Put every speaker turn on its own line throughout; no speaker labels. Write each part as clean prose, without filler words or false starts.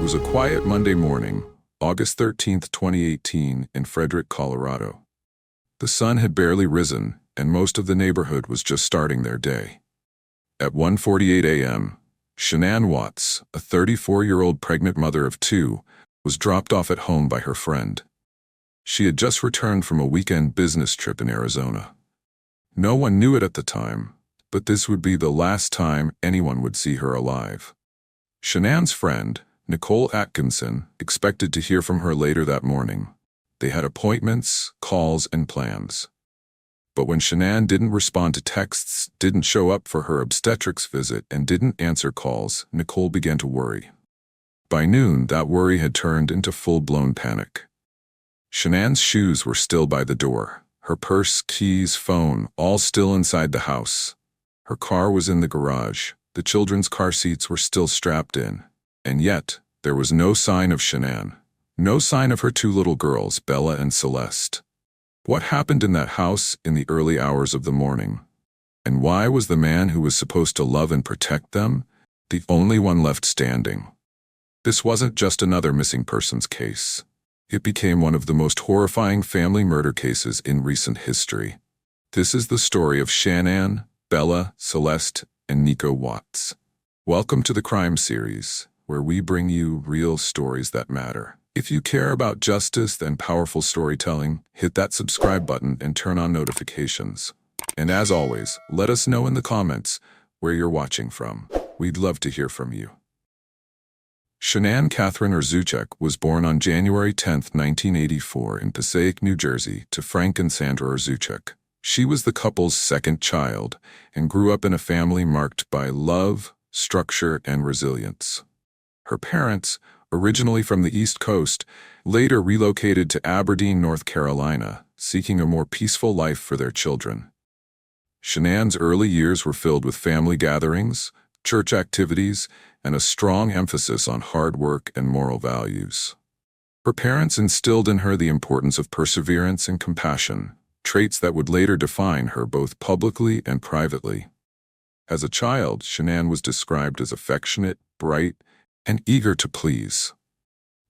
was a quiet Monday morning, August 13th, 2018, in Frederick, Colorado. The sun had barely risen, and most of the neighborhood was just starting their day. At 1:48 a.m., Shanann Watts, a 34-year-old pregnant mother of two, was dropped off at home by her friend. She had just returned from a weekend business trip in Arizona. No one knew it at the time, but this would be the last time anyone would see her alive. Shanann's friend, Nicole Atkinson, expected to hear from her later that morning. They had appointments, calls, and plans. But when Shanann didn't respond to texts, didn't show up for her obstetrics visit, and didn't answer calls, Nicole began to worry. By noon, that worry had turned into full-blown panic. Shanann's shoes were still by the door, her purse, keys, phone, all still inside the house. Her car was in the garage, the children's car seats were still strapped in, and yet there was no sign of Shanann, no sign of her two little girls, Bella and Celeste. What happened in that house in the early hours of the morning? And why was the man who was supposed to love and protect them the only one left standing? This wasn't just another missing persons case. It became one of the most horrifying family murder cases in recent history. This is the story of Shanann, Bella, Celeste, and Nico Watts. Welcome to the Crime Series, where we bring you real stories that matter. If you care about justice and powerful storytelling, hit that subscribe button and turn on notifications. And as always, let us know in the comments where you're watching from. We'd love to hear from you. Shanann Catherine Urzuchek was born on January 10, 1984 in Passaic, New Jersey, to Frank and Sandra Urzuchek. She was the couple's second child and grew up in a family marked by love, structure, and resilience. Her parents, originally from the East Coast, later relocated to Aberdeen, North Carolina, seeking a more peaceful life for their children. Shanann's early years were filled with family gatherings, church activities, and a strong emphasis on hard work and moral values. Her parents instilled in her the importance of perseverance and compassion, traits that would later define her both publicly and privately. As a child, Shanann was described as affectionate, bright, and eager to please.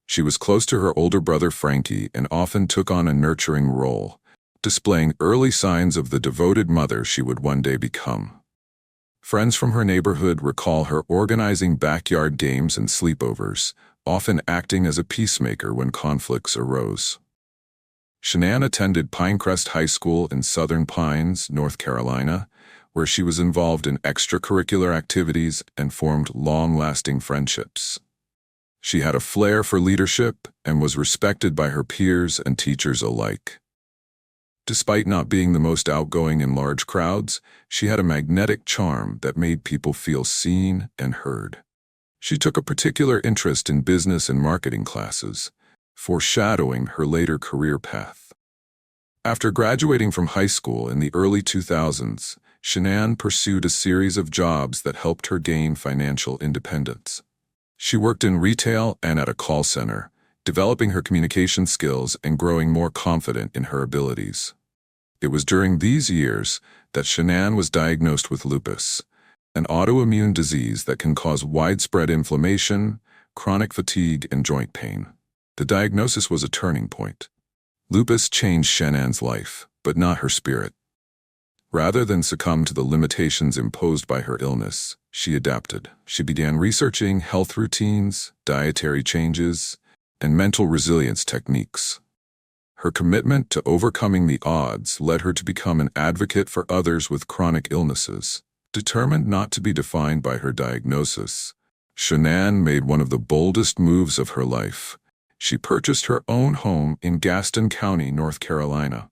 She was close to her older brother Frankie and often took on a nurturing role, displaying early signs of the devoted mother she would one day become. Friends from her neighborhood recall her organizing backyard games and sleepovers, often acting as a peacemaker when conflicts arose. Shanann attended Pinecrest High School in Southern Pines, North Carolina, where she was involved in extracurricular activities and formed long-lasting friendships. She had a flair for leadership and was respected by her peers and teachers alike. Despite not being the most outgoing in large crowds, she had a magnetic charm that made people feel seen and heard. She took a particular interest in business and marketing classes, foreshadowing her later career path. After graduating from high school in the early 2000s, Shanann pursued a series of jobs that helped her gain financial independence. She worked in retail and at a call center, developing her communication skills and growing more confident in her abilities. It was during these years that Shanann was diagnosed with lupus, an autoimmune disease that can cause widespread inflammation, chronic fatigue, and joint pain. The diagnosis was a turning point. Lupus changed Shanann's life, but not her spirit. Rather than succumb to the limitations imposed by her illness, she adapted. She began researching health routines, dietary changes, and mental resilience techniques. Her commitment to overcoming the odds led her to become an advocate for others with chronic illnesses. Determined not to be defined by her diagnosis, Shanann made one of the boldest moves of her life. She purchased her own home in Gaston County, North Carolina.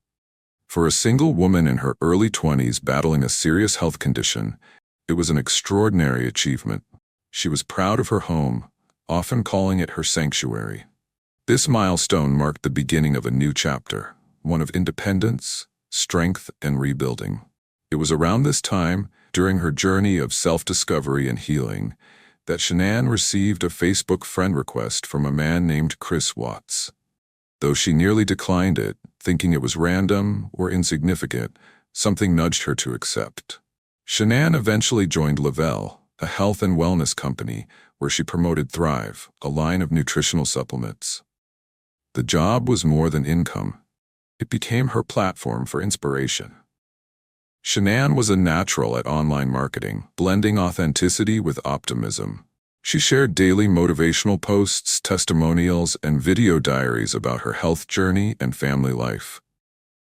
For a single woman in her early 20s battling a serious health condition, it was an extraordinary achievement. She was proud of her home, often calling it her sanctuary. This milestone marked the beginning of a new chapter, one of independence, strength, and rebuilding. It was around this time, during her journey of self-discovery and healing, that Shanann received a Facebook friend request from a man named Chris Watts. Though she nearly declined it, thinking it was random or insignificant, something nudged her to accept. Shanann eventually joined Lavelle, a health and wellness company, where she promoted Thrive, a line of nutritional supplements. The job was more than income. It became her platform for inspiration. Shanann was a natural at online marketing, blending authenticity with optimism. She shared daily motivational posts, testimonials, and video diaries about her health journey and family life.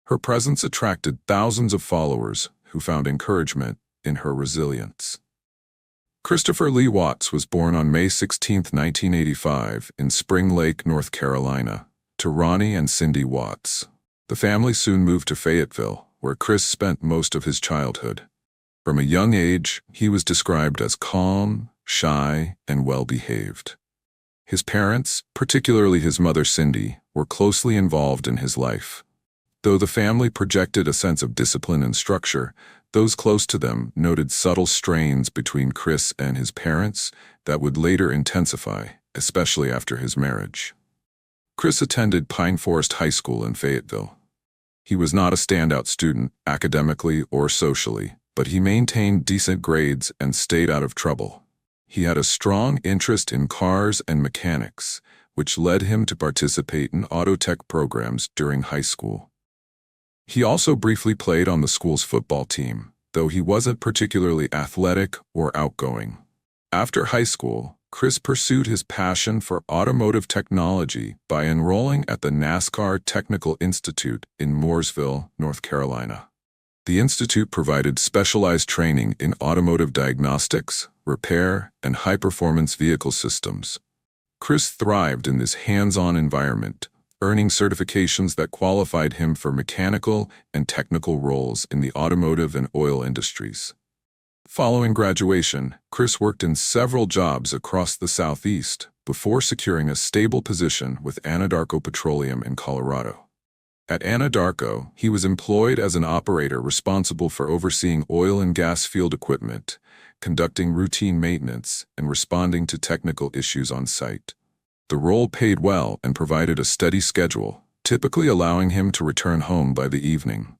Her presence attracted thousands of followers who found encouragement in her resilience. Christopher Lee Watts was born on May 16, 1985, in Spring Lake, North Carolina, to Ronnie and Cindy Watts. The family soon moved to Fayetteville, where Chris spent most of his childhood. From a young age, he was described as calm, shy, and well-behaved. His parents, particularly his mother Cindy, were closely involved in his life. Though the family projected a sense of discipline and structure, those close to them noted subtle strains between Chris and his parents that would later intensify, especially after his marriage. Chris attended Pine Forest High School in Fayetteville. He was not a standout student, academically or socially, but he maintained decent grades and stayed out of trouble. He had a strong interest in cars and mechanics, which led him to participate in auto tech programs during high school. He also briefly played on the school's football team, though he wasn't particularly athletic or outgoing. After high school, Chris pursued his passion for automotive technology by enrolling at the NASCAR Technical Institute in Mooresville, North Carolina. The institute provided specialized training in automotive diagnostics, repair, and high-performance vehicle systems. Chris thrived in this hands-on environment, earning certifications that qualified him for mechanical and technical roles in the automotive and oil industries. Following graduation, Chris worked in several jobs across the Southeast before securing a stable position with Anadarko Petroleum in Colorado. At Anadarko, he was employed as an operator responsible for overseeing oil and gas field equipment, conducting routine maintenance, and responding to technical issues on site. The role paid well and provided a steady schedule, typically allowing him to return home by the evening.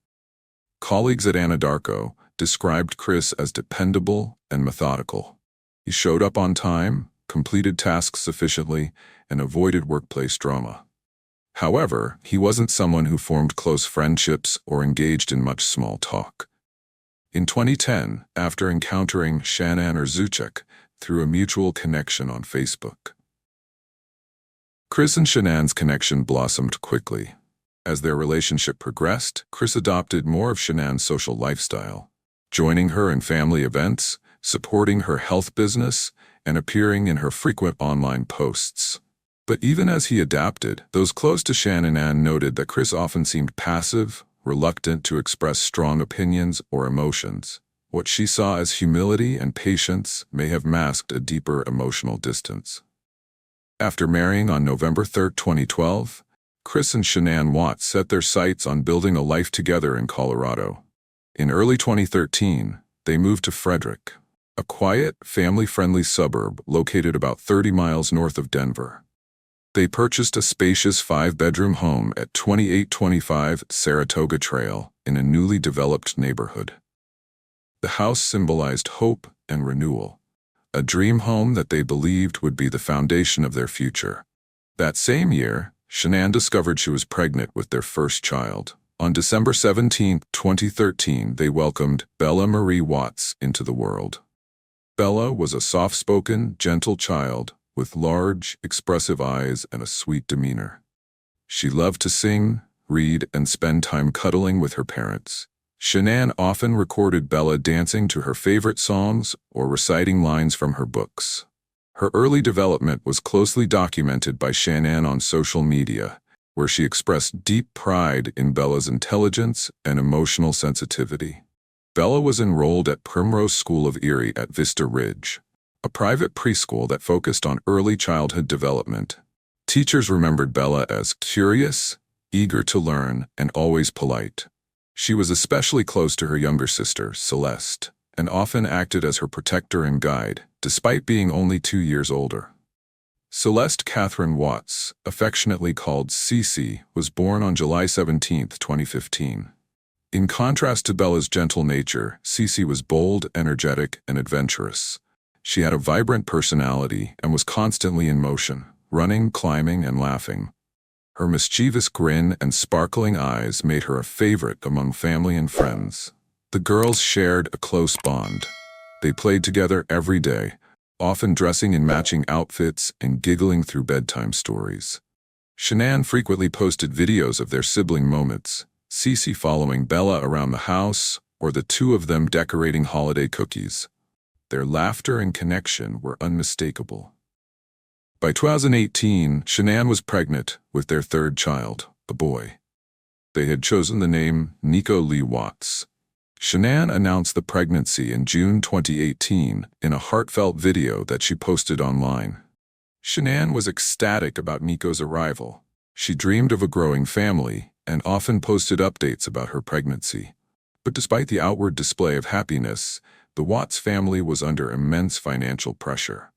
Colleagues at Anadarko described Chris as dependable and methodical. He showed up on time, completed tasks sufficiently, and avoided workplace drama. However, he wasn't someone who formed close friendships or engaged in much small talk. In 2010, after encountering Shanann Erzuchek through a mutual connection on Facebook, Chris and Shanann's connection blossomed quickly. As their relationship progressed, Chris adopted more of Shanann's social lifestyle, joining her in family events, supporting her health business, and appearing in her frequent online posts. But even as he adapted, those close to Shanann noted that Chris often seemed passive, reluctant to express strong opinions or emotions. What she saw as humility and patience may have masked a deeper emotional distance. After marrying on November 3, 2012, Chris and Shanann Watts set their sights on building a life together in Colorado. In early 2013, they moved to Frederick, a quiet, family-friendly suburb located about 30 miles north of Denver. They purchased a spacious 5-bedroom home at 2825 Saratoga Trail in a newly developed neighborhood. The house symbolized hope and renewal, a dream home that they believed would be the foundation of their future. That same year, Shanann discovered she was pregnant with their first child. On December 17, 2013, they welcomed Bella Marie Watts into the world. Bella was a soft-spoken, gentle child with large, expressive eyes and a sweet demeanor. She loved to sing, read, and spend time cuddling with her parents. Shanann often recorded Bella dancing to her favorite songs or reciting lines from her books. Her early development was closely documented by Shanann on social media, where she expressed deep pride in Bella's intelligence and emotional sensitivity. Bella was enrolled at Primrose School of Erie at Vista Ridge, a private preschool that focused on early childhood development. Teachers remembered Bella as curious, eager to learn, and always polite. She was especially close to her younger sister, Celeste, and often acted as her protector and guide, despite being only 2 years older. Celeste Catherine Watts, affectionately called Cece, was born on July 17, 2015. In contrast to Bella's gentle nature, Cece was bold, energetic, and adventurous. She had a vibrant personality and was constantly in motion, running, climbing, and laughing. Her mischievous grin and sparkling eyes made her a favorite among family and friends. The girls shared a close bond. They played together every day, often dressing in matching outfits and giggling through bedtime stories. Shanann frequently posted videos of their sibling moments, Cece following Bella around the house, or the two of them decorating holiday cookies. Their laughter and connection were unmistakable. By 2018, Shanann was pregnant with their third child, a boy. They had chosen the name Nico Lee Watts. Shanann announced the pregnancy in June 2018 in a heartfelt video that she posted online. Shanann was ecstatic about Nico's arrival. She dreamed of a growing family and often posted updates about her pregnancy. But despite the outward display of happiness, the Watts family was under immense financial pressure.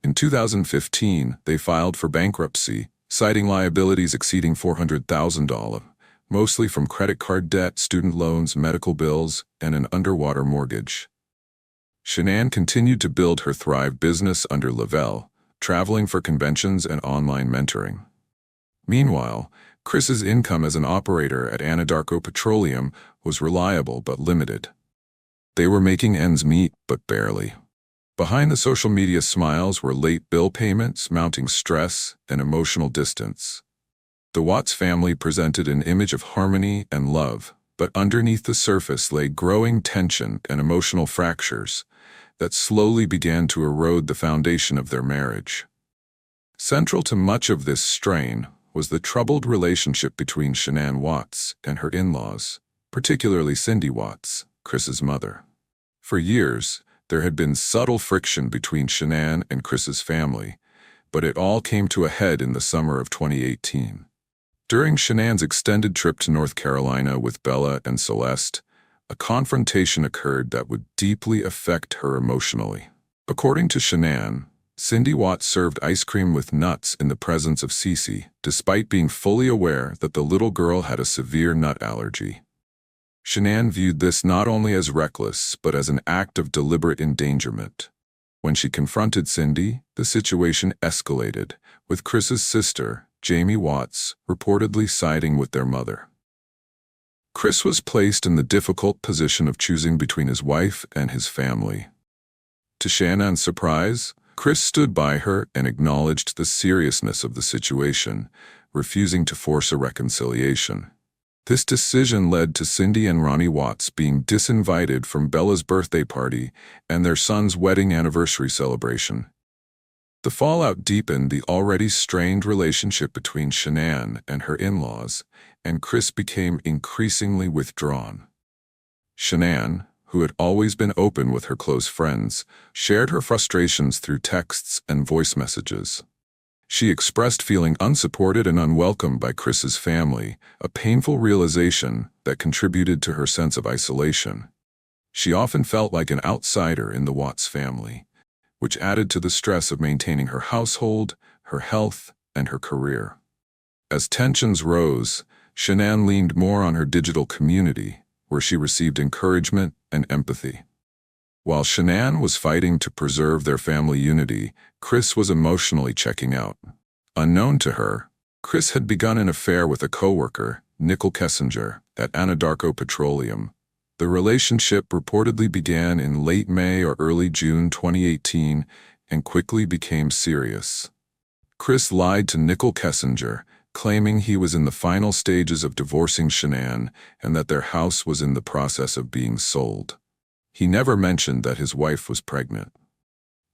In 2015, they filed for bankruptcy, citing liabilities exceeding $400,000, mostly from credit card debt, student loans, medical bills, and an underwater mortgage. Shanann continued to build her Thrive business under Lavelle, traveling for conventions and online mentoring. Meanwhile, Chris's income as an operator at Anadarko Petroleum was reliable but limited. They were making ends meet, but barely. Behind the social media smiles were late bill payments, mounting stress, and emotional distance. The Watts family presented an image of harmony and love, but underneath the surface lay growing tension and emotional fractures that slowly began to erode the foundation of their marriage. Central to much of this strain was the troubled relationship between Shanann Watts and her in-laws, particularly Cindy Watts, Chris's mother. For years, there had been subtle friction between Shanann and Chris's family, but it all came to a head in the summer of 2018. During Shanann's extended trip to North Carolina with Bella and Celeste, a confrontation occurred that would deeply affect her emotionally. According to Shanann, Cindy Watts served ice cream with nuts in the presence of Cece, despite being fully aware that the little girl had a severe nut allergy. Shanann viewed this not only as reckless, but as an act of deliberate endangerment. When she confronted Cindy, the situation escalated, with Chris's sister, Jamie Watts, reportedly siding with their mother. Chris was placed in the difficult position of choosing between his wife and his family. To Shannon's surprise, Chris stood by her and acknowledged the seriousness of the situation, refusing to force a reconciliation. This decision led to Cindy and Ronnie Watts being disinvited from Bella's birthday party and their son's wedding anniversary celebration. The fallout deepened the already strained relationship between Shanann and her in-laws, and Chris became increasingly withdrawn. Shanann, who had always been open with her close friends, shared her frustrations through texts and voice messages. She expressed feeling unsupported and unwelcome by Chris's family, a painful realization that contributed to her sense of isolation. She often felt like an outsider in the Watts family, which added to the stress of maintaining her household, her health, and her career. As tensions rose, Shanann leaned more on her digital community, where she received encouragement and empathy. While Shanann was fighting to preserve their family unity, Chris was emotionally checking out. Unknown to her, Chris had begun an affair with a coworker, Nicole Kessinger, at Anadarko Petroleum. The relationship reportedly began in late May or early June 2018 and quickly became serious. Chris lied to Nicole Kessinger, claiming he was in the final stages of divorcing Shanann and that their house was in the process of being sold. He never mentioned that his wife was pregnant.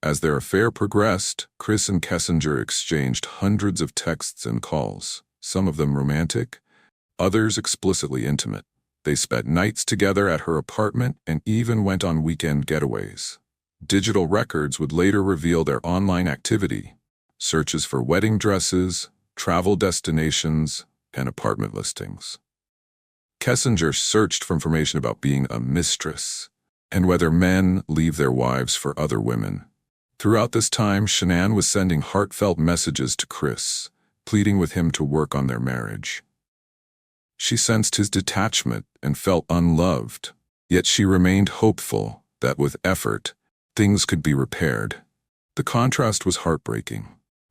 As their affair progressed, Chris and Kessinger exchanged hundreds of texts and calls, some of them romantic, others explicitly intimate. They spent nights together at her apartment and even went on weekend getaways. Digital records would later reveal their online activity, searches for wedding dresses, travel destinations, and apartment listings. Kessinger searched for information about being a mistress and whether men leave their wives for other women. Throughout this time, Shanann was sending heartfelt messages to Chris, pleading with him to work on their marriage. She sensed his detachment and felt unloved, yet she remained hopeful that with effort, Things could be repaired. The contrast was heartbreaking.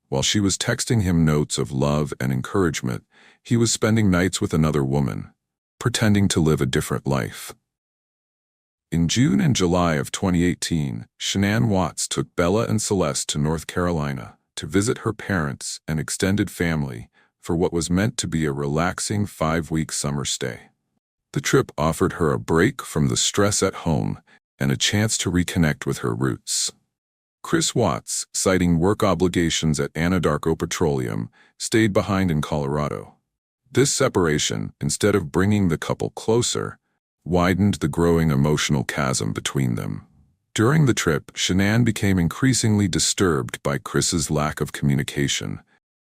While she was texting him notes of love and encouragement, he was spending nights with another woman, pretending to live a different life. In June and July of 2018, Shanann Watts took Bella and Celeste to North Carolina to visit her parents and extended family for what was meant to be a relaxing 5-week summer stay. The trip offered her a break from the stress at home and a chance to reconnect with her roots. Chris Watts, citing work obligations at Anadarko Petroleum, stayed behind in Colorado. This separation, instead of bringing the couple closer, widened the growing emotional chasm between them. During the trip, Shanann became increasingly disturbed by Chris's lack of communication.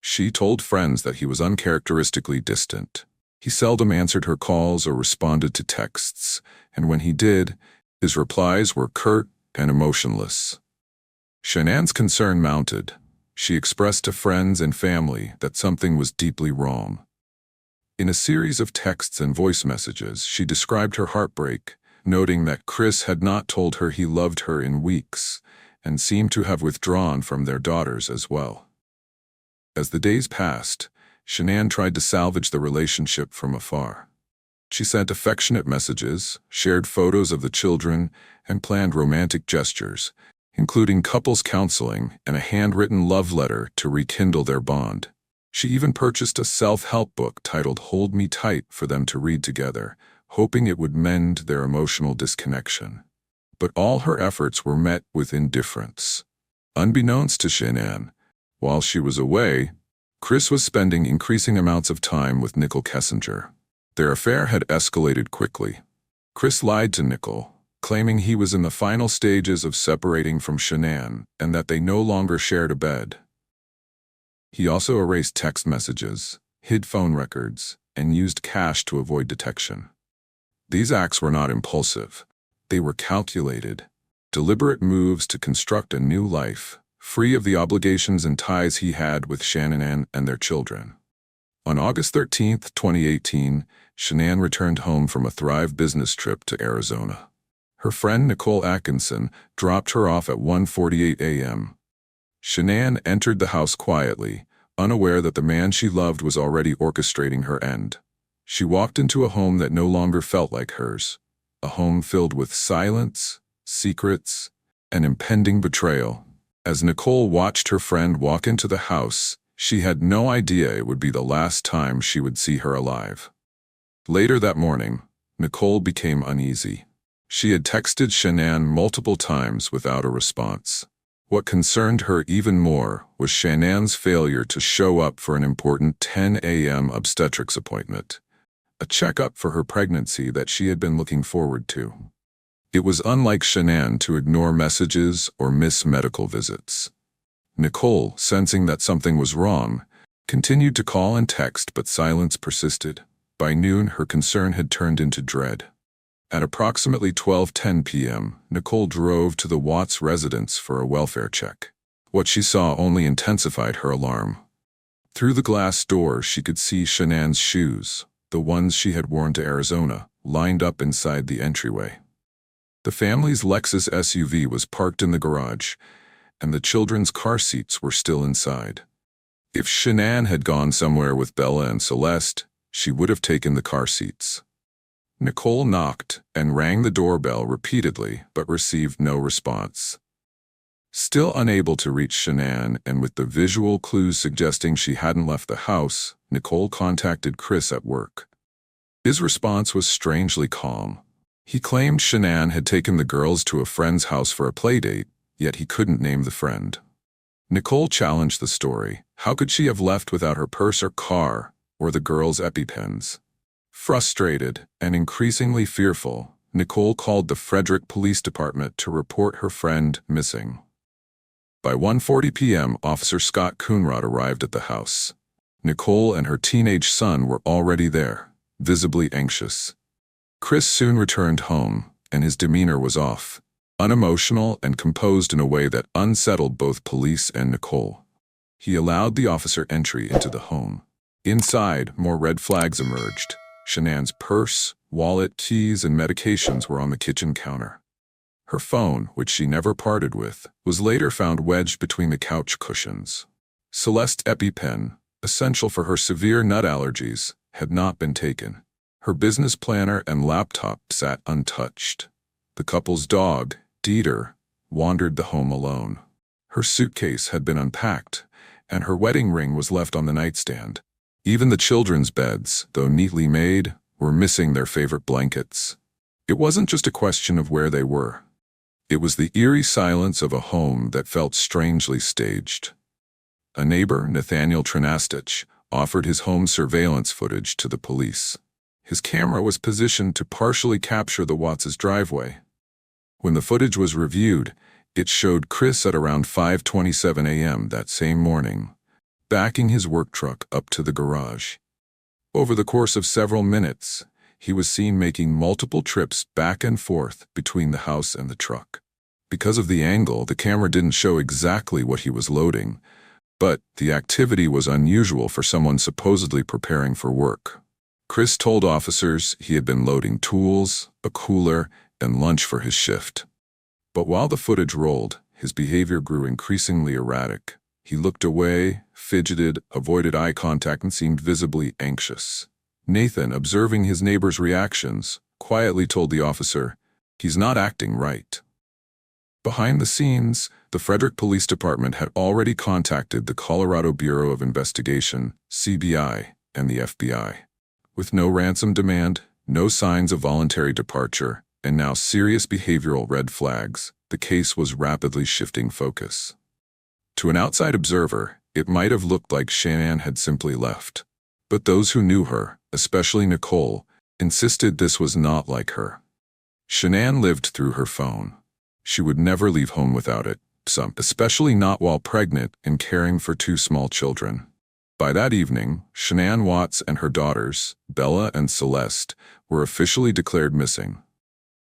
She told friends that he was uncharacteristically distant. He seldom answered her calls or responded to texts, and when he did, his replies were curt and emotionless. Shanann's concern mounted. She expressed to friends and family that something was deeply wrong. In a series of texts and voice messages, she described her heartbreak, noting that Chris had not told her he loved her in weeks and seemed to have withdrawn from their daughters as well. As the days passed, Shanann tried to salvage the relationship from afar. She sent affectionate messages, shared photos of the children, and planned romantic gestures, including couples counseling and a handwritten love letter to rekindle their bond. She even purchased a self-help book titled Hold Me Tight for them to read together, hoping it would mend their emotional disconnection. But all her efforts were met with indifference. Unbeknownst to Shanann, while she was away, Chris was spending increasing amounts of time with Nicole Kessinger. Their affair had escalated quickly. Chris lied to Nicole, claiming he was in the final stages of separating from Shanann and that they no longer shared a bed. He also erased text messages, hid phone records, and used cash to avoid detection. These acts were not impulsive. They were calculated, deliberate moves to construct a new life, free of the obligations and ties he had with Shanann and their children. On August 13, 2018, Shanann returned home from a Thrive business trip to Arizona. Her friend Nicole Atkinson dropped her off at 1:48 a.m. Shanann entered the house quietly, unaware that the man she loved was already orchestrating her end. She walked into a home that no longer felt like hers, a home filled with silence, secrets, and impending betrayal. As Nicole watched her friend walk into the house, she had no idea it would be the last time she would see her alive. Later that morning, Nicole became uneasy. She had texted Shanann multiple times without a response. What concerned her even more was Shanann's failure to show up for an important 10 a.m. obstetrics appointment, a checkup for her pregnancy that she had been looking forward to. It was unlike Shanann to ignore messages or miss medical visits. Nicole, sensing that something was wrong, continued to call and text, but silence persisted. By noon, her concern had turned into dread. At approximately 12:10 p.m., Nicole drove to the Watts residence for a welfare check. What she saw only intensified her alarm. Through the glass door, she could see Shanann's shoes, the ones she had worn to Arizona, lined up inside the entryway. The family's Lexus SUV was parked in the garage, and the children's car seats were still inside. If Shanann had gone somewhere with Bella and Celeste, she would have taken the car seats. Nicole knocked and rang the doorbell repeatedly but received no response. Still unable to reach Shanann and with the visual clues suggesting she hadn't left the house, Nicole contacted Chris at work. His response was strangely calm. He claimed Shanann had taken the girls to a friend's house for a playdate, yet he couldn't name the friend. Nicole challenged the story. How could she have left without her purse or car, or the girls' EpiPens? Frustrated and increasingly fearful, Nicole called the Frederick Police Department to report her friend missing. By 1:40 p.m., Officer Scott Coonrod arrived at the house. Nicole and her teenage son were already there, visibly anxious. Chris soon returned home, and his demeanor was off, unemotional and composed in a way that unsettled both police and Nicole. He allowed the officer entry into the home. Inside, more red flags emerged. Shanann's purse, wallet, keys, and medications were on the kitchen counter. Her phone, which she never parted with, was later found wedged between the couch cushions. Celeste's EpiPen, essential for her severe nut allergies, had not been taken. Her business planner and laptop sat untouched. The couple's dog, Dieter, wandered the home alone. Her suitcase had been unpacked, and her wedding ring was left on the nightstand. Even the children's beds, though neatly made, were missing their favorite blankets. It wasn't just a question of where they were. It was the eerie silence of a home that felt strangely staged. A neighbor, Nathaniel Trinastich, offered his home surveillance footage to the police. His camera was positioned to partially capture the Watts' driveway. When the footage was reviewed, it showed Chris at around 5:27 a.m. that same morning, backing his work truck up to the garage. Over the course of several minutes, he was seen making multiple trips back and forth between the house and the truck. Because of the angle, the camera didn't show exactly what he was loading, but the activity was unusual for someone supposedly preparing for work. Chris told officers he had been loading tools, a cooler, and lunch for his shift. But while the footage rolled, his behavior grew increasingly erratic. He looked away, fidgeted, avoided eye contact, and seemed visibly anxious. Nathan, observing his neighbor's reactions, quietly told the officer, "He's not acting right." Behind the scenes, the Frederick Police Department had already contacted the Colorado Bureau of Investigation, CBI, and the FBI. With no ransom demand, no signs of voluntary departure, and now serious behavioral red flags, the case was rapidly shifting focus. To an outside observer, it might have looked like Shanann had simply left. But those who knew her, especially Nicole, insisted this was not like her. Shanann lived through her phone. She would never leave home without it, especially not while pregnant and caring for two small children. By that evening, Shanann Watts and her daughters, Bella and Celeste, were officially declared missing.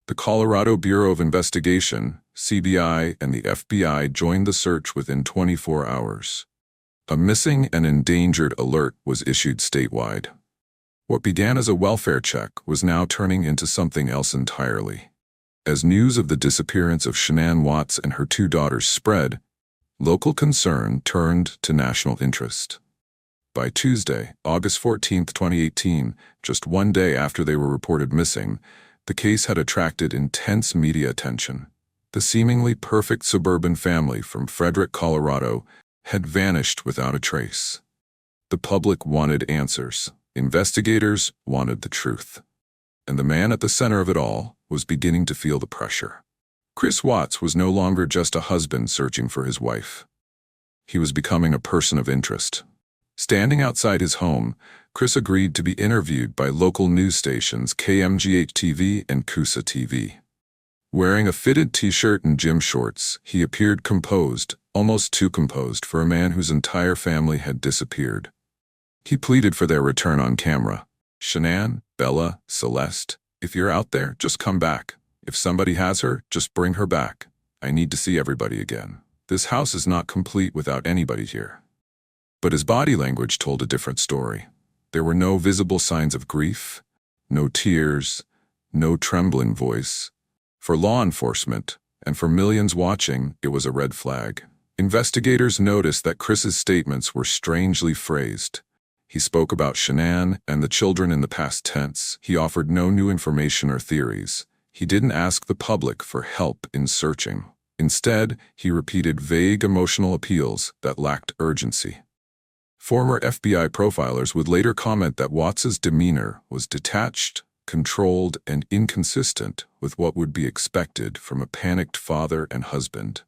The Colorado Bureau of Investigation, CBI, and the FBI joined the search within 24 hours. A missing and endangered alert was issued statewide. What began as a welfare check was now turning into something else entirely. As news of the disappearance of Shanann Watts and her two daughters spread, local concern turned to national interest. By Tuesday, August 14, 2018, just one day after they were reported missing, the case had attracted intense media attention. The seemingly perfect suburban family from Frederick, Colorado, had vanished without a trace. The public wanted answers. Investigators wanted the truth. And the man at the center of it all was beginning to feel the pressure. Chris Watts was no longer just a husband searching for his wife. He was becoming a person of interest. Standing outside his home, Chris agreed to be interviewed by local news stations KMGH-TV and Coosa TV. Wearing a fitted t-shirt and gym shorts, he appeared composed, almost too composed for a man whose entire family had disappeared. He pleaded for their return on camera. "Shanann, Bella, Celeste, if you're out there, just come back. If somebody has her, just bring her back. I need to see everybody again. This house is not complete without anybody here." But his body language told a different story. There were no visible signs of grief, no tears, no trembling voice. For law enforcement, and for millions watching, it was a red flag. Investigators noticed that Chris's statements were strangely phrased. He spoke about Shanann and the children in the past tense. He offered no new information or theories. He didn't ask the public for help in searching. Instead, he repeated vague emotional appeals that lacked urgency. Former FBI profilers would later comment that Watts's demeanor was detached, controlled, and inconsistent with what would be expected from a panicked father and husband.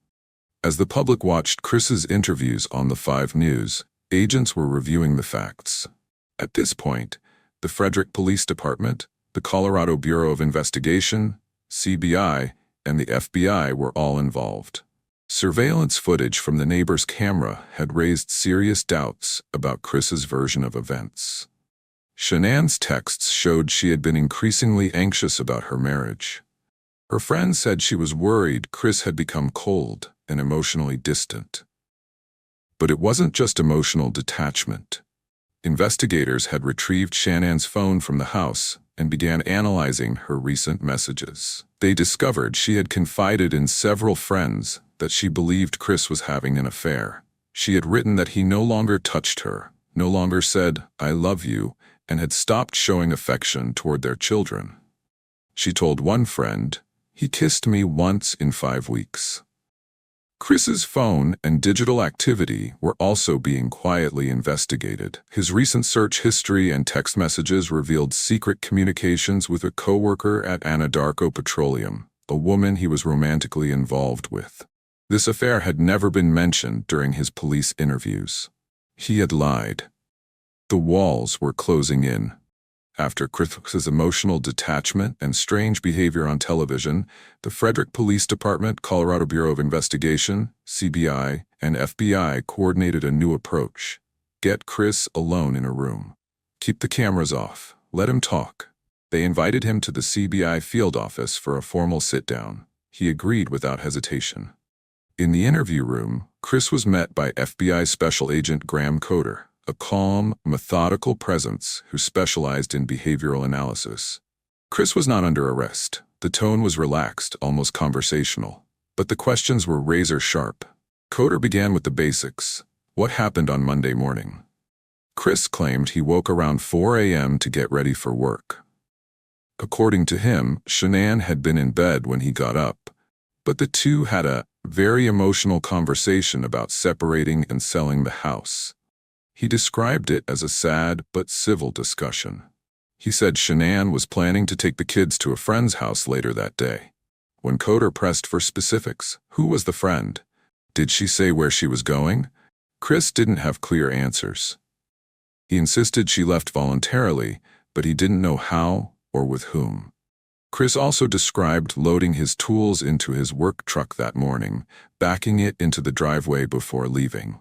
As the public watched Chris's interviews on the 5 News, agents were reviewing the facts. At this point, the Frederick Police Department, the Colorado Bureau of Investigation, CBI, and the FBI were all involved. Surveillance footage from the neighbor's camera had raised serious doubts about Chris's version of events. Shanann's texts showed she had been increasingly anxious about her marriage. Her friends said she was worried Chris had become cold and emotionally distant. But it wasn't just emotional detachment. Investigators had retrieved Shannan's phone from the house and began analyzing her recent messages. They discovered she had confided in several friends that she believed Chris was having an affair. She had written that he no longer touched her, no longer said, "I love you," and had stopped showing affection toward their children. She told one friend, "He kissed me once in 5 weeks." Chris's phone and digital activity were also being quietly investigated. His recent search history and text messages revealed secret communications with a co-worker at Anadarko Petroleum, a woman he was romantically involved with. This affair had never been mentioned during his police interviews. He had lied. The walls were closing in. After Chris's emotional detachment and strange behavior on television, the Frederick Police Department, Colorado Bureau of Investigation, CBI, and FBI coordinated a new approach. Get Chris alone in a room. Keep the cameras off. Let him talk. They invited him to the CBI field office for a formal sit-down. He agreed without hesitation. In the interview room, Chris was met by FBI Special Agent Graham Coder, a calm, methodical presence who specialized in behavioral analysis. Chris was not under arrest. The tone was relaxed, almost conversational. But the questions were razor-sharp. Coder began with the basics. What happened on Monday morning? Chris claimed he woke around 4 a.m. to get ready for work. According to him, Shanann had been in bed when he got up, but the two had a very emotional conversation about separating and selling the house. He described it as a sad but civil discussion. He said Shanann was planning to take the kids to a friend's house later that day. When Coder pressed for specifics, who was the friend? Did she say where she was going? Chris didn't have clear answers. He insisted she left voluntarily, but he didn't know how or with whom. Chris also described loading his tools into his work truck that morning, backing it into the driveway before leaving.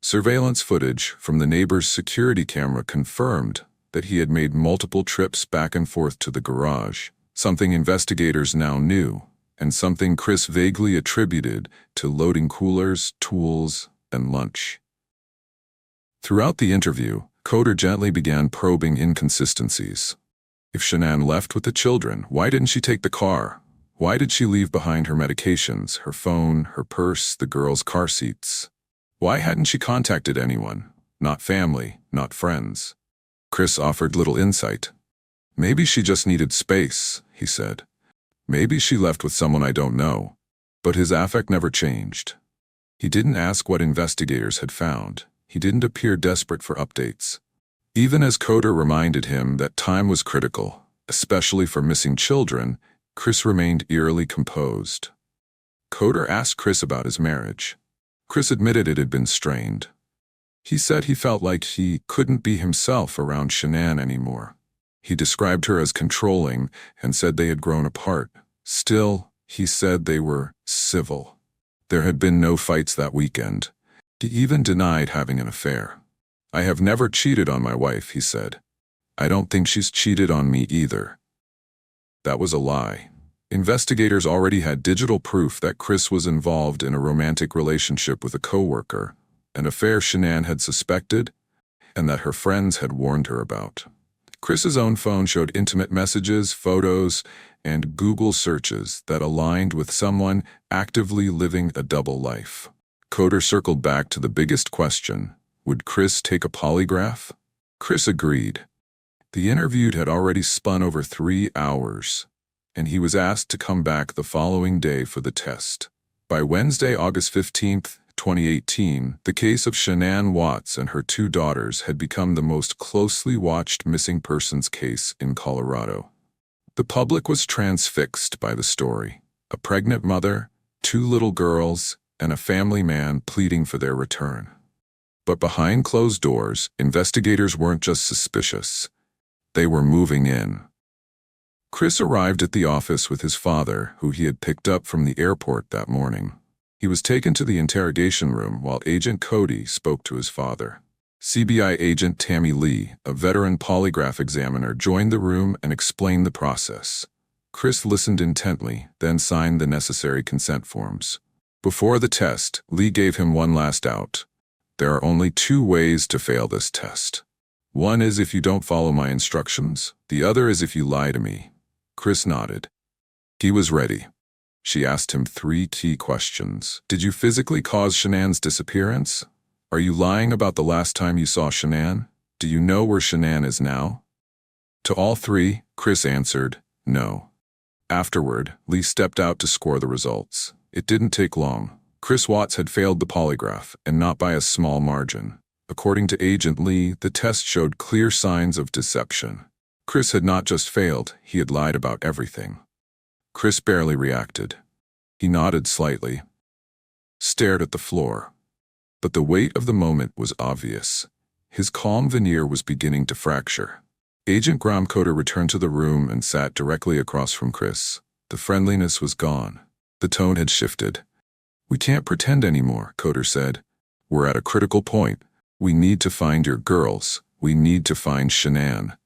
Surveillance footage from the neighbor's security camera confirmed that he had made multiple trips back and forth to the garage, something investigators now knew, and something Chris vaguely attributed to loading coolers, tools, and lunch. Throughout the interview, Coder gently began probing inconsistencies. If Shanann left with the children, why didn't she take the car? Why did she leave behind her medications, her phone, her purse, the girls' car seats? Why hadn't she contacted anyone? Not family, not friends. Chris offered little insight. Maybe she just needed space, he said. Maybe she left with someone I don't know. But his affect never changed. He didn't ask what investigators had found. He didn't appear desperate for updates. Even as Coder reminded him that time was critical, especially for missing children, Chris remained eerily composed. Coder asked Chris about his marriage. Chris admitted it had been strained. He said he felt like he couldn't be himself around Shanann anymore. He described her as controlling and said they had grown apart. Still, he said they were civil. There had been no fights that weekend. He even denied having an affair. I have never cheated on my wife, he said. I don't think she's cheated on me either. That was a lie. Investigators already had digital proof that Chris was involved in a romantic relationship with a coworker, an affair Shanann had suspected, and that her friends had warned her about. Chris's own phone showed intimate messages, photos, and Google searches that aligned with someone actively living a double life. Coder circled back to the biggest question: would Chris take a polygraph? Chris agreed. The interview had already spun over 3 hours, and he was asked to come back the following day for the test. By Wednesday, August 15, 2018, the case of Shanann Watts and her 2 daughters had become the most closely watched missing persons case in Colorado. The public was transfixed by the story. A pregnant mother, 2 little girls, and a family man pleading for their return. But behind closed doors, investigators weren't just suspicious. They were moving in. Chris arrived at the office with his father, who he had picked up from the airport that morning. He was taken to the interrogation room while Agent Cody spoke to his father. CBI Agent Tammy Lee, a veteran polygraph examiner, joined the room and explained the process. Chris listened intently, then signed the necessary consent forms. Before the test, Lee gave him one last out. There are only 2 ways to fail this test. One is if you don't follow my instructions. The other is if you lie to me. Chris nodded. He was ready. She asked him 3 key questions. Did you physically cause Shanann's disappearance? Are you lying about the last time you saw Shanann? Do you know where Shanann is now? To all 3, Chris answered, no. Afterward, Lee stepped out to score the results. It didn't take long. Chris Watts had failed the polygraph, and not by a small margin. According to Agent Lee, the test showed clear signs of deception. Chris had not just failed, he had lied about everything. Chris barely reacted. He nodded slightly, stared at the floor. But the weight of the moment was obvious. His calm veneer was beginning to fracture. Agent Graham Coder returned to the room and sat directly across from Chris. The friendliness was gone. The tone had shifted. We can't pretend anymore, Coder said. We're at a critical point. We need to find your girls. We need to find Shanann.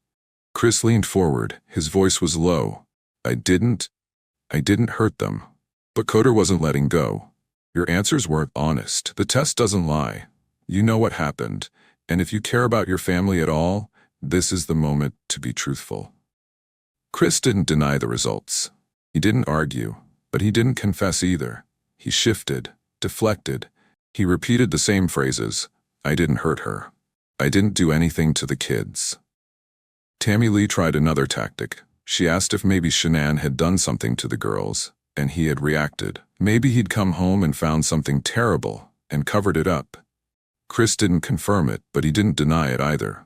Chris leaned forward. His voice was low. I didn't hurt them. But Coder wasn't letting go. Your answers weren't honest. The test doesn't lie. You know what happened. And if you care about your family at all, this is the moment to be truthful. Chris didn't deny the results. He didn't argue, but he didn't confess either. He shifted, deflected. He repeated the same phrases. I didn't hurt her. I didn't do anything to the kids. Tammy Lee tried another tactic. She asked if maybe Shanann had done something to the girls, and he had reacted. Maybe he'd come home and found something terrible and covered it up. Chris didn't confirm it, but he didn't deny it either.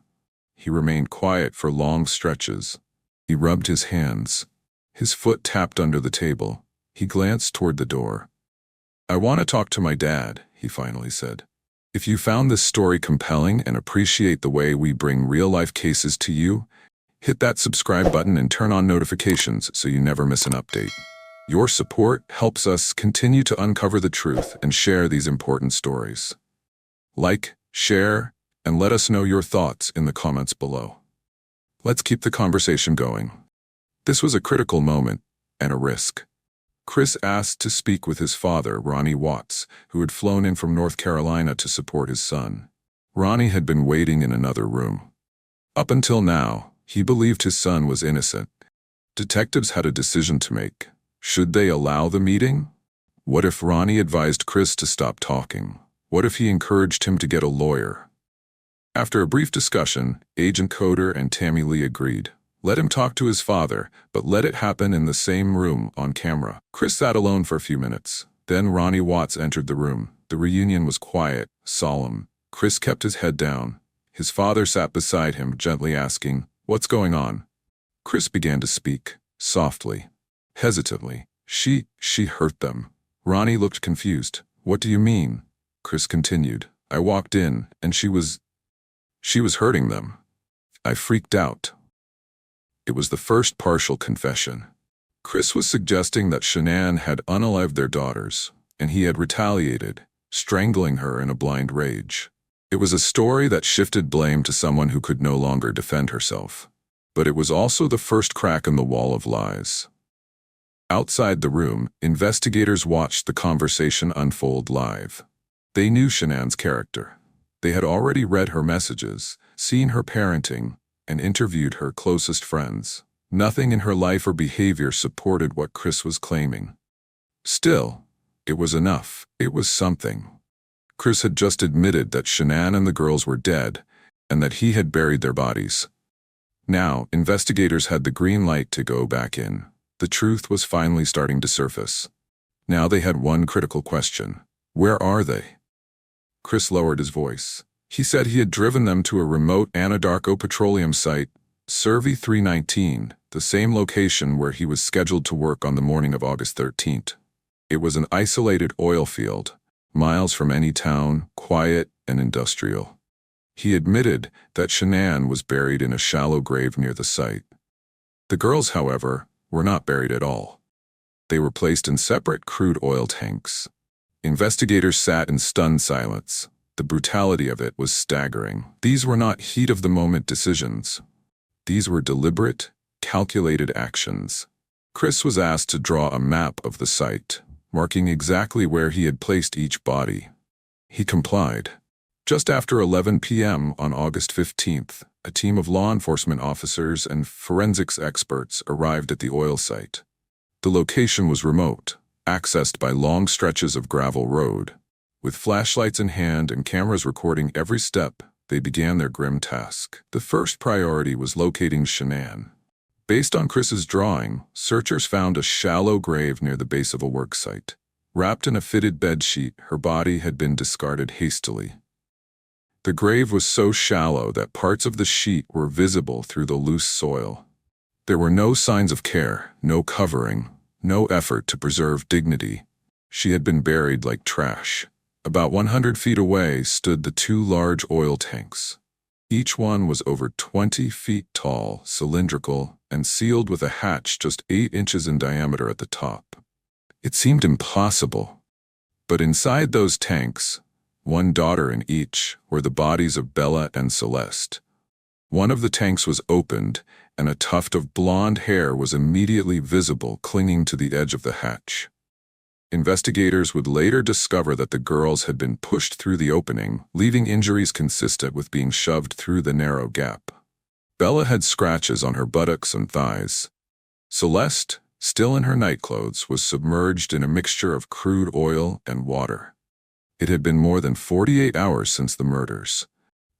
He remained quiet for long stretches. He rubbed his hands. His foot tapped under the table. He glanced toward the door. I want to talk to my dad, he finally said. If you found this story compelling and appreciate the way we bring real-life cases to you, hit that subscribe button and turn on notifications so you never miss an update. Your support helps us continue to uncover the truth and share these important stories. Like, share, and let us know your thoughts in the comments below. Let's keep the conversation going. This was a critical moment and a risk. Chris asked to speak with his father, Ronnie Watts, who had flown in from North Carolina to support his son. Ronnie had been waiting in another room. Up until now, he believed his son was innocent. Detectives had a decision to make. Should they allow the meeting? What if Ronnie advised Chris to stop talking? What if he encouraged him to get a lawyer? After a brief discussion, Agent Coder and Tammy Lee agreed. Let him talk to his father, but let it happen in the same room on camera. Chris sat alone for a few minutes. Then Ronnie Watts entered the room. The reunion was quiet, solemn. Chris kept his head down. His father sat beside him, gently asking, "What's going on?" Chris began to speak, softly, hesitantly. She hurt them. Ronnie looked confused. What do you mean? Chris continued. I walked in, and she was hurting them. I freaked out. It was the first partial confession. Chris was suggesting that Shanann had unalived their daughters, and he had retaliated, strangling her in a blind rage. It was a story that shifted blame to someone who could no longer defend herself. But it was also the first crack in the wall of lies. Outside the room, investigators watched the conversation unfold live. They knew Shanann's character. They had already read her messages, seen her parenting, and interviewed her closest friends. Nothing in her life or behavior supported what Chris was claiming. Still, it was enough. It was something. Chris had just admitted that Shanann and the girls were dead, and that he had buried their bodies. Now, investigators had the green light to go back in. The truth was finally starting to surface. Now they had one critical question. Where are they? Chris lowered his voice. He said he had driven them to a remote Anadarko petroleum site, Survey 319, the same location where he was scheduled to work on the morning of August 13th. It was an isolated oil field, miles from any town, quiet and industrial. He admitted that Shanann was buried in a shallow grave near the site. The girls, however, were not buried at all. They were placed in separate crude oil tanks. Investigators sat in stunned silence. The brutality of it was staggering. These were not heat-of-the-moment decisions. These were deliberate, calculated actions. Chris was asked to draw a map of the site, marking exactly where he had placed each body. He complied. Just after 11 p.m. on August 15th, a team of law enforcement officers and forensics experts arrived at the oil site. The location was remote, accessed by long stretches of gravel road. With flashlights in hand and cameras recording every step, they began their grim task. The first priority was locating Shanann. Based on Chris's drawing, searchers found a shallow grave near the base of a work site. Wrapped in a fitted bedsheet, her body had been discarded hastily. The grave was so shallow that parts of the sheet were visible through the loose soil. There were no signs of care, no covering, no effort to preserve dignity. She had been buried like trash. About 100 feet away stood the two large oil tanks. Each one was over 20 feet tall, cylindrical, and sealed with a hatch just 8 inches in diameter at the top. It seemed impossible. But inside those tanks, one daughter in each, were the bodies of Bella and Celeste. One of the tanks was opened, and a tuft of blonde hair was immediately visible clinging to the edge of the hatch. Investigators would later discover that the girls had been pushed through the opening, leaving injuries consistent with being shoved through the narrow gap. Bella had scratches on her buttocks and thighs. Celeste, still in her nightclothes, was submerged in a mixture of crude oil and water. It had been more than 48 hours since the murders.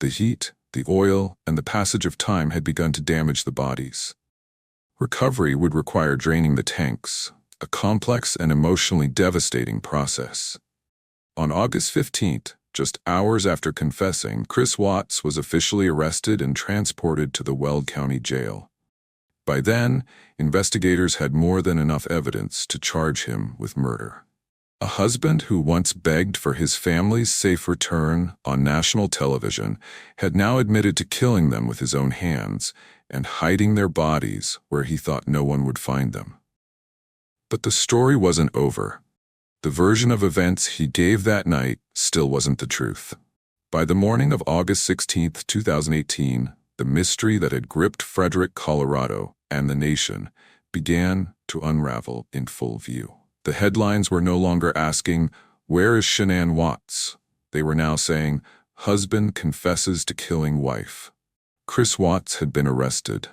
The heat, the oil, and the passage of time had begun to damage the bodies. Recovery would require draining the tanks, a complex and emotionally devastating process. On August 15th, just hours after confessing, Chris Watts was officially arrested and transported to the Weld County Jail. By then, investigators had more than enough evidence to charge him with murder. A husband who once begged for his family's safe return on national television had now admitted to killing them with his own hands and hiding their bodies where he thought no one would find them. But the story wasn't over. The version of events he gave that night still wasn't the truth. By the morning of August 16, 2018, the mystery that had gripped Frederick, Colorado, and the nation began to unravel in full view. The headlines were no longer asking, "Where is Shanann Watts?" They were now saying, "Husband confesses to killing wife." Chris Watts had been arrested,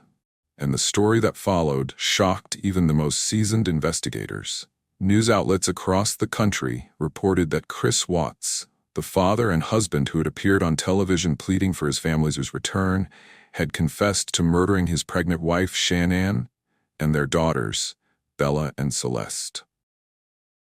and the story that followed shocked even the most seasoned investigators. News outlets across the country reported that Chris Watts, the father and husband who had appeared on television pleading for his family's return, had confessed to murdering his pregnant wife, Shanann, and their daughters, Bella and Celeste.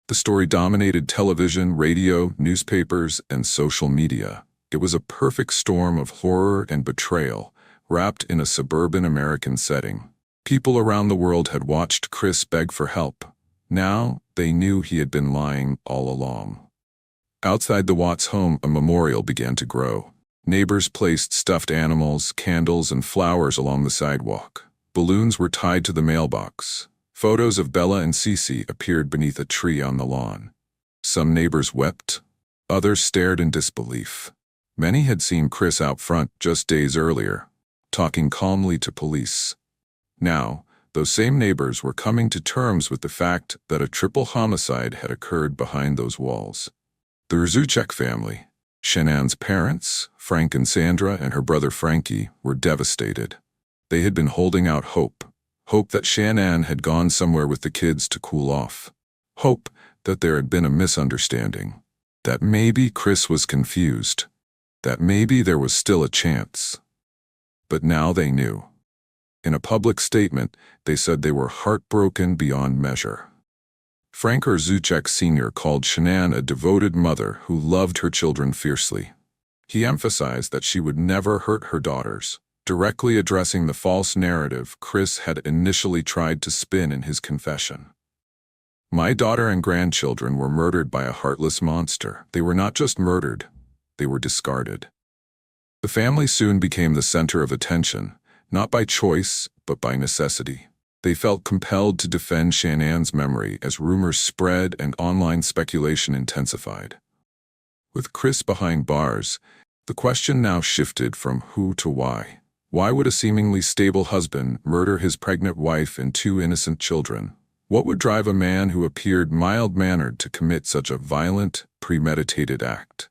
The story dominated television, radio, newspapers, and social media. It was a perfect storm of horror and betrayal, wrapped in a suburban American setting. People around the world had watched Chris beg for help. Now, they knew he had been lying all along. Outside the Watts home, a memorial began to grow. Neighbors placed stuffed animals, candles, and flowers along the sidewalk. Balloons were tied to the mailbox. Photos of Bella and Cece appeared beneath a tree on the lawn. Some neighbors wept. Others stared in disbelief. Many had seen Chris out front just days earlier, talking calmly to police. Now, those same neighbors were coming to terms with the fact that a triple homicide had occurred behind those walls. The Rzucek family, Shanann's parents, Frank and Sandra, and her brother Frankie, were devastated. They had been holding out hope that Shanann had gone somewhere with the kids to cool off. Hope that there had been a misunderstanding. That maybe Chris was confused. That maybe there was still a chance. But now they knew. In a public statement, they said they were heartbroken beyond measure. Frank Rzucek Sr. called Shanann a devoted mother who loved her children fiercely. He emphasized that she would never hurt her daughters, directly addressing the false narrative Chris had initially tried to spin in his confession. "My daughter and grandchildren were murdered by a heartless monster. They were not just murdered, they were discarded." The family soon became the center of attention, not by choice, but by necessity. They felt compelled to defend Shanann's memory as rumors spread and online speculation intensified. With Chris behind bars, the question now shifted from who to why. Why would a seemingly stable husband murder his pregnant wife and 2 innocent children? What would drive a man who appeared mild-mannered to commit such a violent, premeditated act?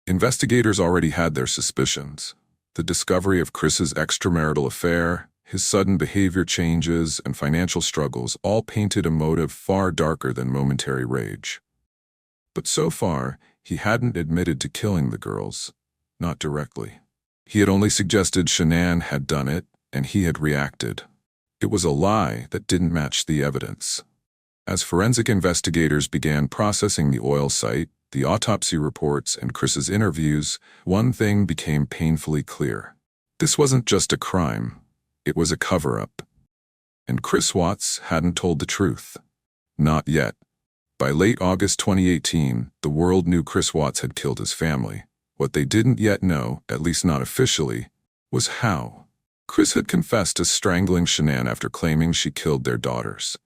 Investigators already had their suspicions. The discovery of Chris's extramarital affair, his sudden behavior changes, and financial struggles all painted a motive far darker than momentary rage. But so far, he hadn't admitted to killing the girls, not directly. He had only suggested Shanann had done it, and he had reacted. It was a lie that didn't match the evidence. As forensic investigators began processing the oil site, the autopsy reports, and Chris's interviews, one thing became painfully clear. This wasn't just a crime. It was a cover-up. And Chris Watts hadn't told the truth. Not yet. By late August 2018, the world knew Chris Watts had killed his family. What they didn't yet know, at least not officially, was how. Chris had confessed to strangling Shanann after claiming she killed their daughters.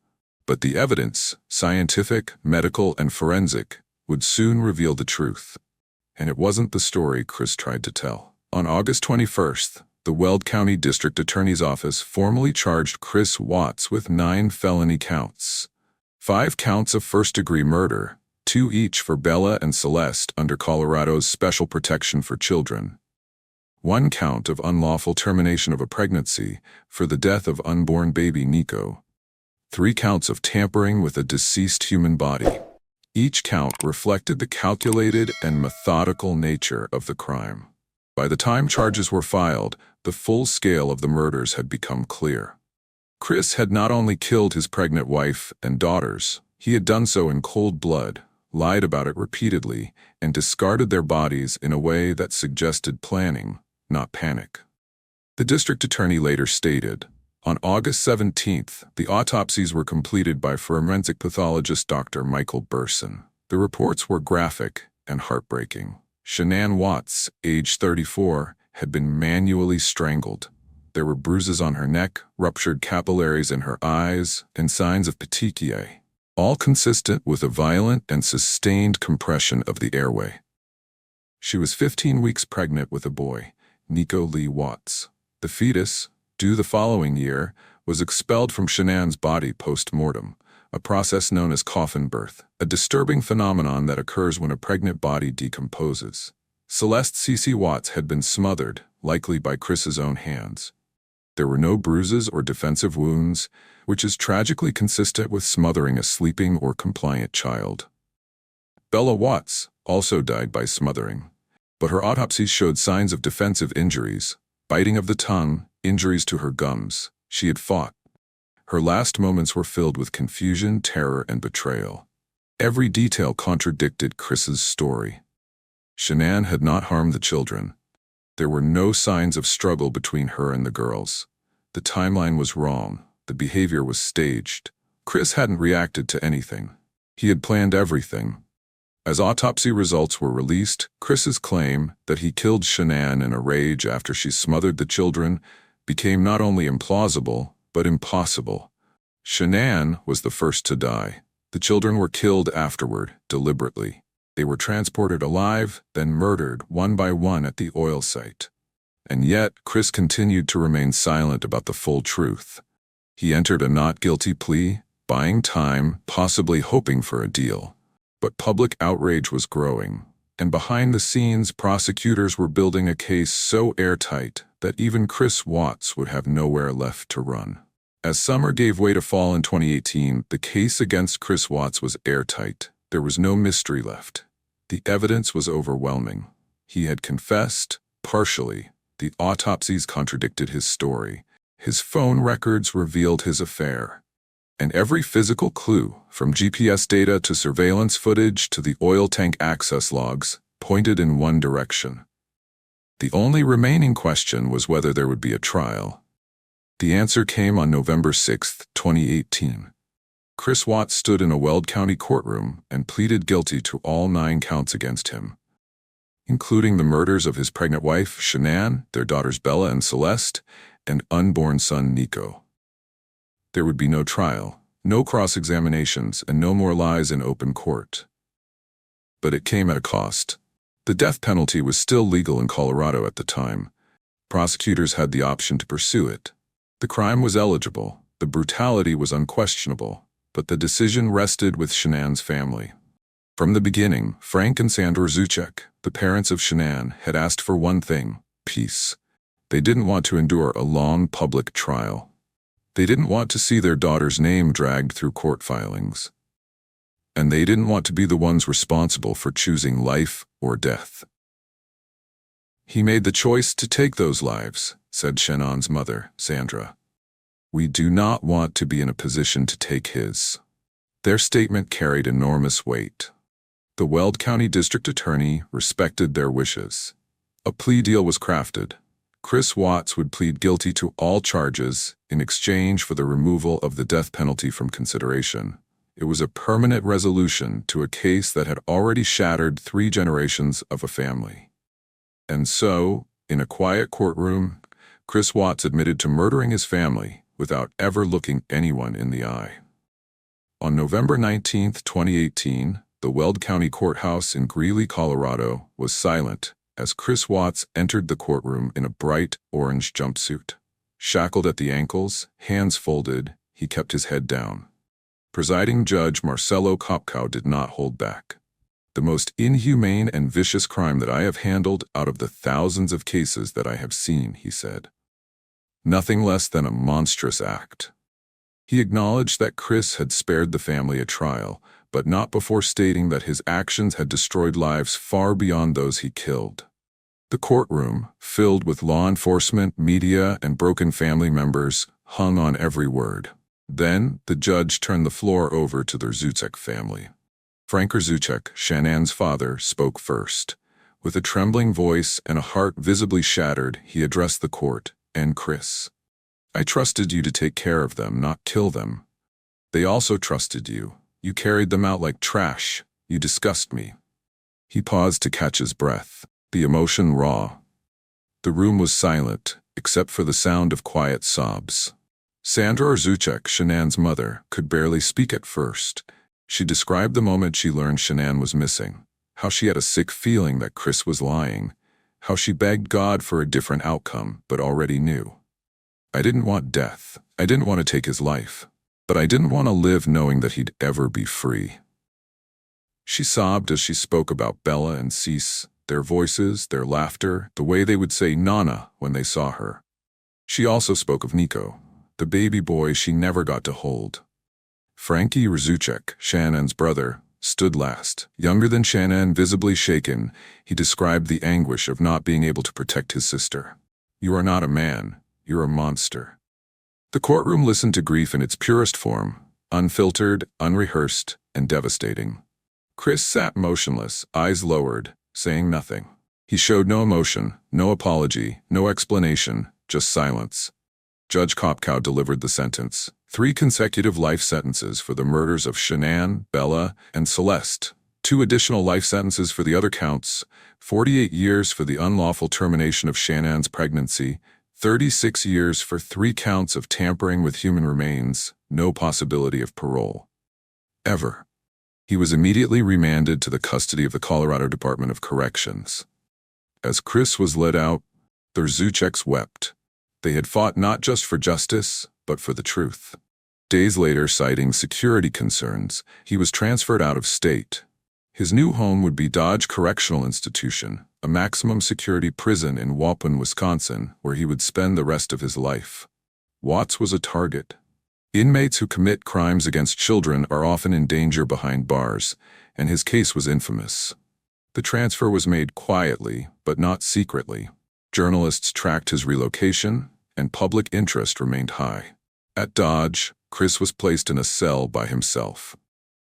But the evidence, scientific, medical, and forensic, would soon reveal the truth. And it wasn't the story Chris tried to tell. On August 21st, the Weld County District Attorney's Office formally charged Chris Watts with 9 felony counts. 5 counts of first-degree murder, 2 each for Bella and Celeste under Colorado's Special Protection for Children. 1 count of unlawful termination of a pregnancy for the death of unborn baby Nico. 3 counts of tampering with a deceased human body. Each count reflected the calculated and methodical nature of the crime. By the time charges were filed, the full scale of the murders had become clear. Chris had not only killed his pregnant wife and daughters, he had done so in cold blood, lied about it repeatedly, and discarded their bodies in a way that suggested planning, not panic. The district attorney later stated, on August 17th, the autopsies were completed by forensic pathologist Dr. Michael Burson. The reports were graphic and heartbreaking. Shanann Watts, age 34, had been manually strangled. There were bruises on her neck, ruptured capillaries in her eyes, and signs of petechiae, all consistent with a violent and sustained compression of the airway. She was 15 weeks pregnant with a boy, Nico Lee Watts. The fetus, due the following year, was expelled from Shanann's body post-mortem, a process known as coffin birth, a disturbing phenomenon that occurs when a pregnant body decomposes. Celeste C.C. Watts had been smothered, likely by Chris's own hands. There were no bruises or defensive wounds, which is tragically consistent with smothering a sleeping or compliant child. Bella Watts also died by smothering, but her autopsy showed signs of defensive injuries, biting of the tongue, injuries to her gums. She had fought. Her last moments were filled with confusion, terror, and betrayal. Every detail contradicted Chris's story. Shanann had not harmed the children. There were no signs of struggle between her and the girls. The timeline was wrong. The behavior was staged. Chris hadn't reacted to anything. He had planned everything. As autopsy results were released, Chris's claim that he killed Shanann in a rage after she smothered the children became not only implausible, but impossible. Shanann was the first to die. The children were killed afterward, deliberately. They were transported alive, then murdered one by one at the oil site. And yet, Chris continued to remain silent about the full truth. He entered a not guilty plea, buying time, possibly hoping for a deal. But public outrage was growing, and behind the scenes, prosecutors were building a case so airtight that even Chris Watts would have nowhere left to run. As summer gave way to fall in 2018, the case against Chris Watts was airtight. There was no mystery left. The evidence was overwhelming. He had confessed, partially. The autopsies contradicted his story. His phone records revealed his affair. And every physical clue, from GPS data to surveillance footage to the oil tank access logs, pointed in one direction. The only remaining question was whether there would be a trial. The answer came on November 6, 2018. Chris Watts stood in a Weld County courtroom and pleaded guilty to all 9 counts against him, including the murders of his pregnant wife, Shanann, their daughters Bella and Celeste, and unborn son Nico. There would be no trial, no cross-examinations, and no more lies in open court. But it came at a cost. The death penalty was still legal in Colorado at the time. Prosecutors had the option to pursue it. The crime was eligible, the brutality was unquestionable, but the decision rested with Shanann's family. From the beginning, Frank and Sandra Zuchek, the parents of Shanann, had asked for one thing: peace. They didn't want to endure a long public trial. They didn't want to see their daughter's name dragged through court filings. And they didn't want to be the ones responsible for choosing life or death. "He made the choice to take those lives," said Shannon's mother, Sandra. "We do not want to be in a position to take his." Their statement carried enormous weight. The Weld County District Attorney respected their wishes. A plea deal was crafted. Chris Watts would plead guilty to all charges in exchange for the removal of the death penalty from consideration. It was a permanent resolution to a case that had already shattered 3 generations of a family. And so, in a quiet courtroom, Chris Watts admitted to murdering his family without ever looking anyone in the eye. On November 19, 2018, the Weld County Courthouse in Greeley, Colorado, was silent as Chris Watts entered the courtroom in a bright orange jumpsuit. Shackled at the ankles, hands folded, he kept his head down. Presiding Judge Marcelo Kopkow did not hold back. "The most inhumane and vicious crime that I have handled out of the thousands of cases that I have seen," he said. "Nothing less than a monstrous act." He acknowledged that Chris had spared the family a trial, but not before stating that his actions had destroyed lives far beyond those he killed. The courtroom, filled with law enforcement, media, and broken family members, hung on every word. Then, the judge turned the floor over to the Rzucek family. Frank Rzucek, Shannon's father, spoke first. With a trembling voice and a heart visibly shattered, he addressed the court and Chris. "I trusted you to take care of them, not kill them. They also trusted you. You carried them out like trash. You disgust me." He paused to catch his breath, the emotion raw. The room was silent, except for the sound of quiet sobs. Sandra Rzucek, Shannon's mother, could barely speak at first. She described the moment she learned Shannon was missing, how she had a sick feeling that Chris was lying, how she begged God for a different outcome, but already knew. "I didn't want death. I didn't want to take his life. But I didn't want to live knowing that he'd ever be free." She sobbed as she spoke about Bella and Cease, their voices, their laughter, the way they would say Nana when they saw her. She also spoke of Nico, the baby boy she never got to hold. Frankie Rzucek, Shannon's brother, stood last. Younger than Shannon, visibly shaken, he described the anguish of not being able to protect his sister. "You are not a man. You're a monster." The courtroom listened to grief in its purest form, unfiltered, unrehearsed, and devastating. Chris sat motionless, eyes lowered, saying nothing. He showed no emotion, no apology, no explanation, just silence. Judge Kopkow delivered the sentence: 3 consecutive life sentences for the murders of Shannon, Bella, and Celeste, 2 additional life sentences for the other counts, 48 years for the unlawful termination of Shannon's pregnancy, 36 years for 3 counts of tampering with human remains, no possibility of parole. Ever. He was immediately remanded to the custody of the Colorado Department of Corrections. As Chris was led out, the Rzuceks wept. They had fought not just for justice, but for the truth. Days later, citing security concerns, he was transferred out of state. His new home would be Dodge Correctional Institution, a maximum security prison in Waupun, Wisconsin, where he would spend the rest of his life. Watts was a target. Inmates who commit crimes against children are often in danger behind bars, and his case was infamous. The transfer was made quietly, but not secretly. Journalists tracked his relocation, and public interest remained high. At Dodge, Chris was placed in a cell by himself.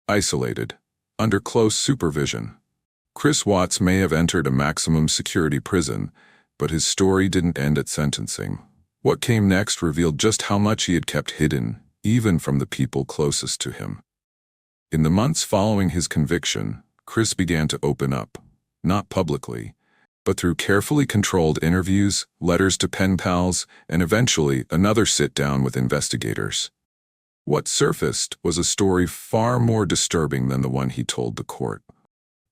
Isolated, under close supervision. Chris Watts may have entered a maximum security prison, but his story didn't end at sentencing. What came next revealed just how much he had kept hidden, even from the people closest to him. In the months following his conviction, Chris began to open up, not publicly, but through carefully controlled interviews, letters to pen pals, and eventually another sit-down with investigators. What surfaced was a story far more disturbing than the one he told the court.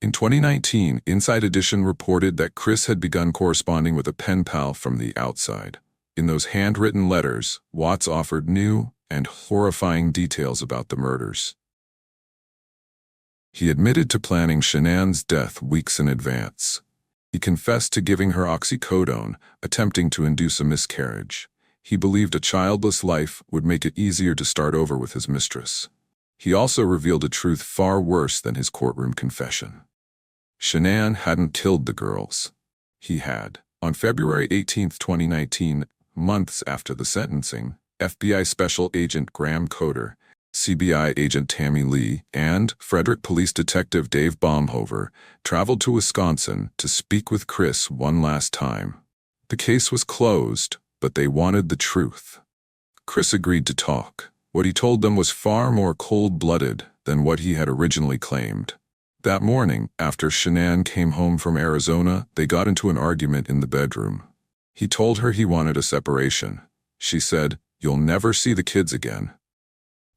In 2019, Inside Edition reported that Chris had begun corresponding with a pen pal from the outside. In those handwritten letters, Watts offered new and horrifying details about the murders. He admitted to planning Shannon's death weeks in advance. He confessed to giving her oxycodone, attempting to induce a miscarriage. He believed a childless life would make it easier to start over with his mistress. He also revealed a truth far worse than his courtroom confession. Shanann hadn't killed the girls. He had. On February 18, 2019, months after the sentencing, FBI Special Agent Graham Coder, CBI Agent Tammy Lee, and Frederick Police Detective Dave Baumhover traveled to Wisconsin to speak with Chris one last time. The case was closed, but they wanted the truth. Chris agreed to talk. What he told them was far more cold-blooded than what he had originally claimed. That morning, after Shanann came home from Arizona, they got into an argument in the bedroom. He told her he wanted a separation. She said, "You'll never see the kids again."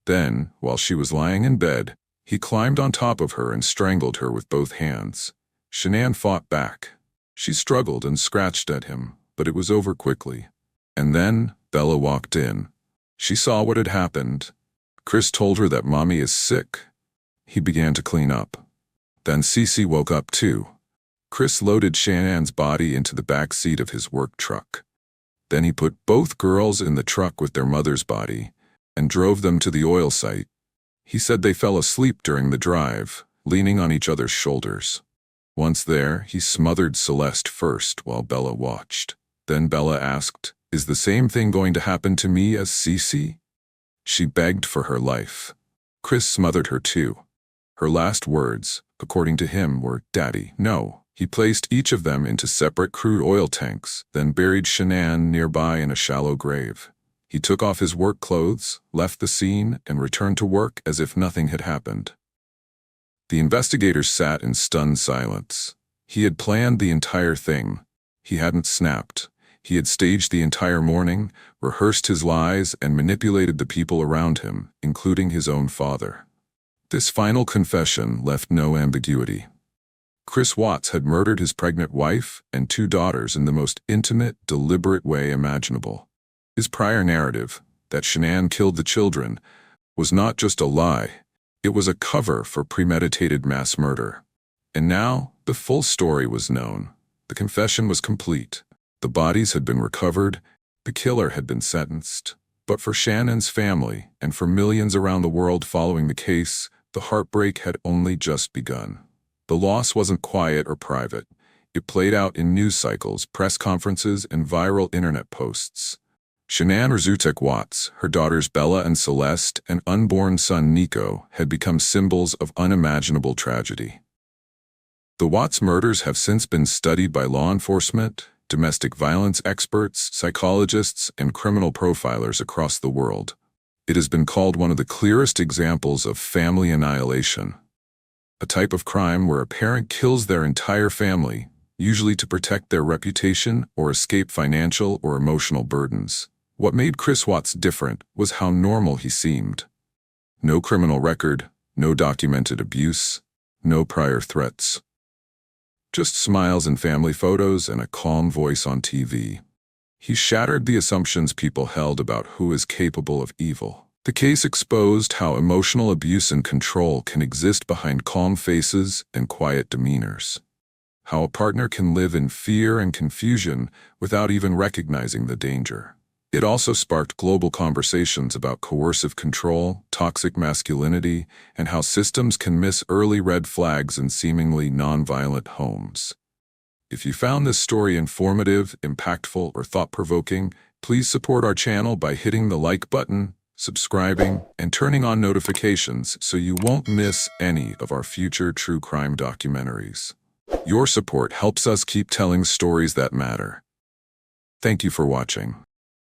Then, while she was lying in bed, he climbed on top of her and strangled her with both hands. Shanann fought back. She struggled and scratched at him, but it was over quickly. And then, Bella walked in. She saw what had happened. Chris told her that Mommy is sick. He began to clean up. Then Cece woke up too. Chris loaded Shanann's body into the back seat of his work truck. Then he put both girls in the truck with their mother's body and drove them to the oil site. He said they fell asleep during the drive, leaning on each other's shoulders. Once there, he smothered Celeste first while Bella watched. Then Bella asked, "Is the same thing going to happen to me as Cece?" She begged for her life. Chris smothered her too. Her last words, according to him, were, "Daddy, no." He placed each of them into separate crude oil tanks, then buried Shanann nearby in a shallow grave. He took off his work clothes, left the scene, and returned to work as if nothing had happened. The investigators sat in stunned silence. He had planned the entire thing. He hadn't snapped. He had staged the entire morning, rehearsed his lies, and manipulated the people around him, including his own father. This final confession left no ambiguity. Chris Watts had murdered his pregnant wife and 2 daughters in the most intimate, deliberate way imaginable. His prior narrative, that Shanann killed the children, was not just a lie. It was a cover for premeditated mass murder. And now, the full story was known. The confession was complete. The bodies had been recovered. The killer had been sentenced. But for Shannon's family, and for millions around the world following the case, the heartbreak had only just begun. The loss wasn't quiet or private. It played out in news cycles, press conferences, and viral internet posts. Shanann Rzutek Watts, her daughters Bella and Celeste, and unborn son Nico had become symbols of unimaginable tragedy. The Watts murders have since been studied by law enforcement, domestic violence experts, psychologists, and criminal profilers across the world. It has been called one of the clearest examples of family annihilation, a type of crime where a parent kills their entire family, usually to protect their reputation or escape financial or emotional burdens. What made Chris Watts different was how normal he seemed. No criminal record, no documented abuse, no prior threats. Just smiles in family photos and a calm voice on TV. He shattered the assumptions people held about who is capable of evil. The case exposed how emotional abuse and control can exist behind calm faces and quiet demeanors. How a partner can live in fear and confusion without even recognizing the danger. It also sparked global conversations about coercive control, toxic masculinity, and how systems can miss early red flags in seemingly nonviolent homes. If you found this story informative, impactful, or thought-provoking, please support our channel by hitting the like button, subscribing, and turning on notifications so you won't miss any of our future true crime documentaries. Your support helps us keep telling stories that matter. Thank you for watching.